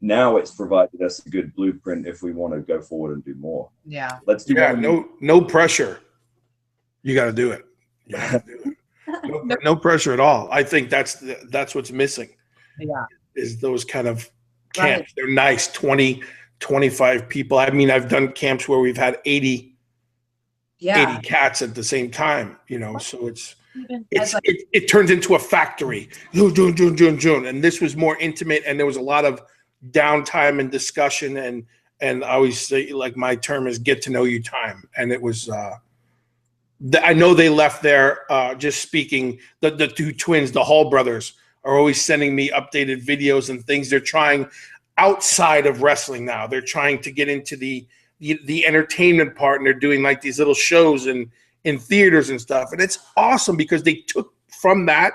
now it's provided us a good blueprint if we want to go forward and do more. Yeah, let's do. Yeah, no pressure. You got to do it. You gotta do it. No pressure at all. I think that's what's missing. Yeah, is those kind of camps. Right. They're nice, 20, 25 people. I mean, I've done camps where we've had 80 cats at the same time, you know, so it turns into a factory. And this was more intimate, and there was a lot of downtime and discussion, and I always say, like, my term is get to know you time. And it was I know they left there just speaking, the two twins, the Hall brothers, are always sending me updated videos and things they're trying outside of wrestling now. They're trying to get into the entertainment part, and they're doing like these little shows in theaters and stuff. And it's awesome because they took from that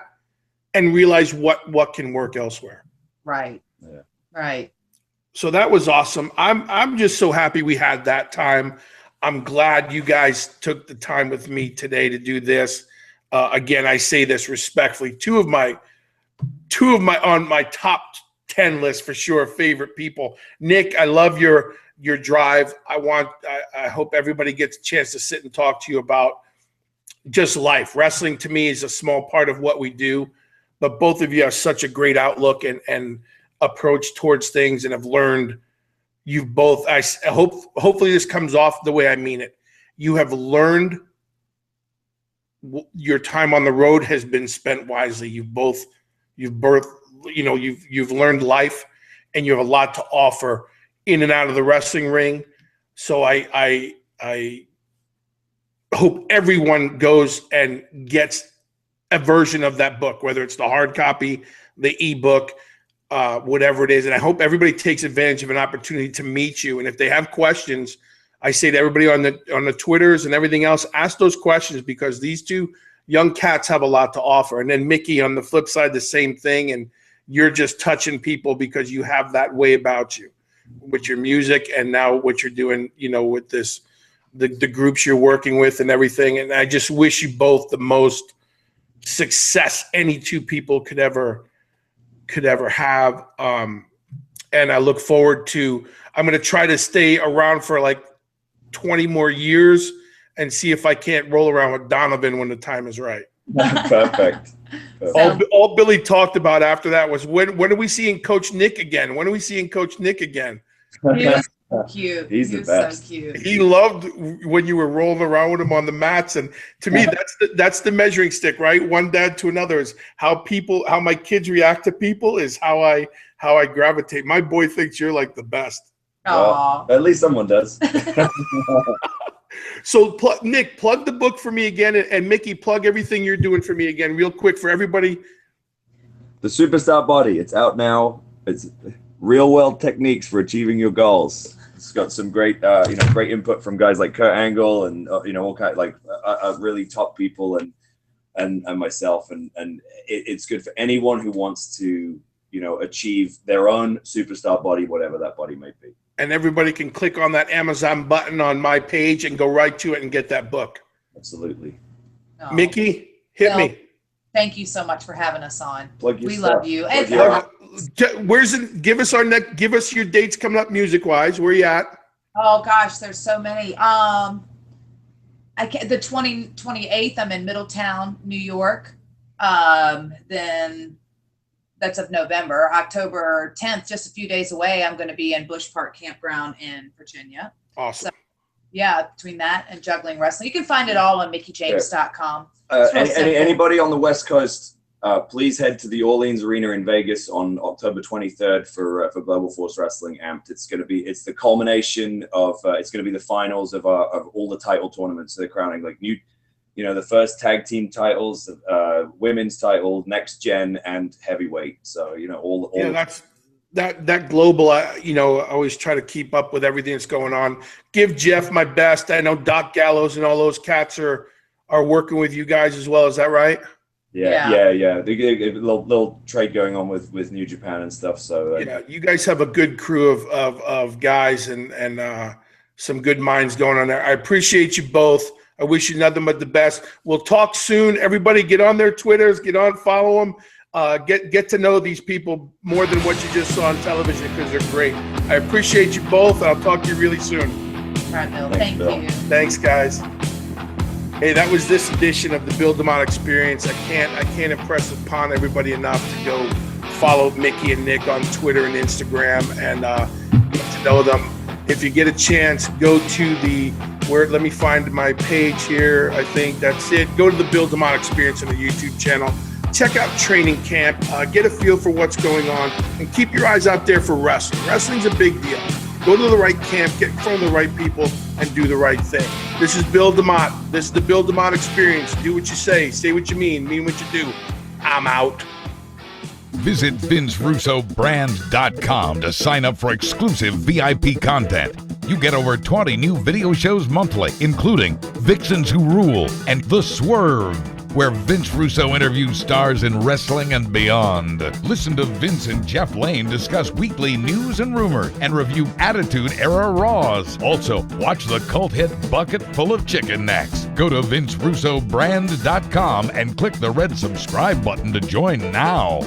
and realized what can work elsewhere. Right. Yeah. Right. So that was awesome. I'm just so happy we had that time. I'm glad you guys took the time with me today to do this. Again, I say this respectfully. Two of my on my top 10 list for sure, favorite people. Nick, I love your drive. I hope everybody gets a chance to sit and talk to you about just life. Wrestling to me is a small part of what we do, but both of you have such a great outlook and approach towards things, and have learned. You've both, I hope, hopefully this comes off the way I mean it. You have learned, your time on the road has been spent wisely. You've learned life, and you have a lot to offer in and out of the wrestling ring. So I hope everyone goes and gets a version of that book, whether it's the hard copy, the ebook, whatever it is. And I hope everybody takes advantage of an opportunity to meet you. And if they have questions, I say to everybody on the Twitters and everything else, ask those questions, because these two young cats have a lot to offer. And then Mickie, on the flip side, the same thing. And you're just touching people because you have that way about you with your music, and now what you're doing, you know, with this, the groups you're working with and everything. And I just wish you both the most success any two people could ever have. And I look forward to, I'm going to try to stay around for like 20 more years and see if I can't roll around with Donovan when the time is right. Perfect. All Billy talked about after that was, when are we seeing Coach Nick again? When are we seeing Coach Nick again? He was so cute. He's the best. So cute. He loved when you were rolling around with him on the mats. And to me, that's the measuring stick, right? One dad to another is how my kids react to people is how I gravitate. My boy thinks you're like the best. Well, at least someone does. So Nick, plug the book for me again, and Mickie, plug everything you're doing for me again, real quick for everybody. The Superstar Body. It's out now. It's real world techniques for achieving your goals. It's got some great, great input from guys like Kurt Angle and all kind of really top people and myself, and it's good for anyone who wants to achieve their own superstar body, whatever that body may be. And everybody can click on that Amazon button on my page and go right to it and get that book. Absolutely. Mickie, hit me. Thank you so much for having us on. Plug your we stuff. love you. And Where's it? Give us your dates coming up music wise. Where you at? Oh gosh, there's so many. The 28th, I'm in Middletown, New York. Then that's of November. October 10th, just a few days away, I'm going to be in Bush Park Campground in Virginia. Awesome. So, yeah, between that and juggling wrestling, you can find it all on mickiejames.com. Anybody on the West Coast, please head to the Orleans Arena in Vegas on October 23rd for Global Force Wrestling Amped. It's the culmination of it's going to be the finals of all the title tournaments. They're crowning like new, the first tag team titles, women's title, next gen, and heavyweight. So all. Yeah, that's that global. I always try to keep up with everything that's going on. Give Jeff my best. I know Doc Gallows and all those cats are working with you guys as well. Is that right? Yeah. The little trade going on with New Japan and stuff. So you guys have a good crew of guys and some good minds going on there. I appreciate you both. I wish you nothing but the best. We'll talk soon. Everybody, get on their Twitters, follow them, get to know these people more than what you just saw on television because they're great. I appreciate you both. I'll talk to you really soon. All right, Bill. Thank you. Thanks, guys. Hey, that was this edition of the Bill DeMott Experience. I can't impress upon everybody enough to go follow Mickie and Nick on Twitter and Instagram and get to know them. If you get a chance, go to let me find my page here. I think that's it. Go to the Bill DeMott Experience on the YouTube channel. Check out training camp. Get a feel for what's going on, and keep your eyes out there for wrestling. Wrestling's a big deal. Go to the right camp, get in front of the right people, and do the right thing. This is Bill DeMott. This is the Bill DeMott Experience. Do what you say what you mean what you do. I'm out. Visit VinceRussoBrand.com to sign up for exclusive VIP content. You get over 20 new video shows monthly, including Vixens Who Rule and The Swerve, where Vince Russo interviews stars in wrestling and beyond. Listen to Vince and Jeff Lane discuss weekly news and rumor and review Attitude Era Raws. Also, watch the cult hit Bucket Full of Chicken next. Go to VinceRussoBrand.com and click the red subscribe button to join now.